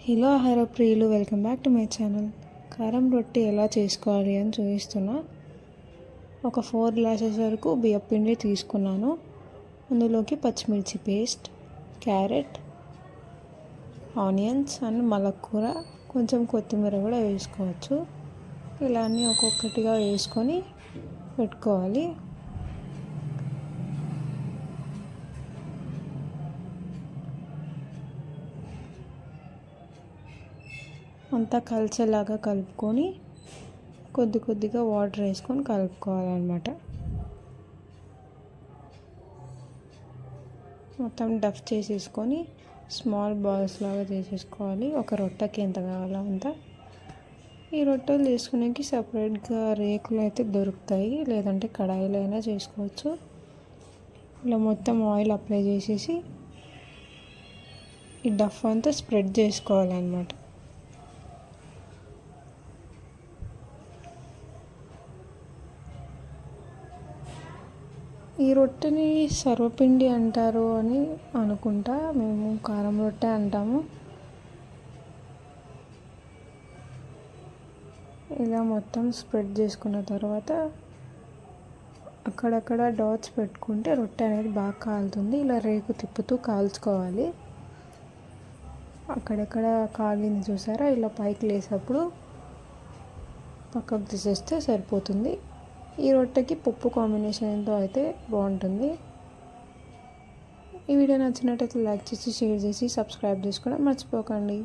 Hello ఆహార ప్రియులు, welcome back to my channel. కారం రొట్టె ఎలా చేసుకోవాలి అని చూపిస్తున్నా. ఒక 4 గ్లాసెస్ వరకు బియ్యం పిండి తీసుకున్నాను. అందులోకి పచ్చిమిర్చి పేస్ట్, క్యారెట్, ఆనియన్స్ అండ్ మలక్కూర, కొంచెం కొత్తిమీర కూడా వేసుకోవచ్చు. ఇలా అన్నీ ఒక్కొక్కటిగా వేసుకొని పెట్టుకోవాలి. అంతా కలిసేలాగా కలుపుకొని కొద్దిగా వాటర్ వేసుకొని కలుపుకోవాలన్నమాట. మొత్తం డఫ్ చేసేసుకొని స్మాల్ బాల్స్ లాగా చేసేసుకోవాలి. ఒక రొట్టెకి ఎంత కావాలో అంత. ఈ రొట్టెలు చేసుకునేకి సపరేట్గా రేకులు అయితే దొరుకుతాయి, లేదంటే కడాయిలో అయినా చేసుకోవచ్చు. ఇలా మొత్తం ఆయిల్ అప్లై చేసేసి ఈ డఫ్ అంతా స్ప్రెడ్ చేసుకోవాలన్నమాట. ఈ రొట్టెని సర్వపిండి అంటారు అని అనుకుంటా, మేము కారం రొట్టె అంటాము. ఇలా మొత్తం స్ప్రెడ్ చేసుకున్న తర్వాత అక్కడక్కడ డాట్స్ పెట్టుకుంటే రొట్టె అనేది బాగా కాలుతుంది. ఇలా రేకు తిప్పుతూ కాల్చుకోవాలి. అక్కడక్కడ కాలింది చూసారా, ఇలా పైకి లేసేటప్పుడు పక్కకు తీసేస్తే సరిపోతుంది. ఈ రొట్టెకి పప్పు కాంబినేషన్తో అయితే బాగుంటుంది. ఈ వీడియో నచ్చినట్టయితే లైక్ చేసి, షేర్ చేసి, సబ్స్క్రైబ్ చేసుకోవడం మర్చిపోకండి.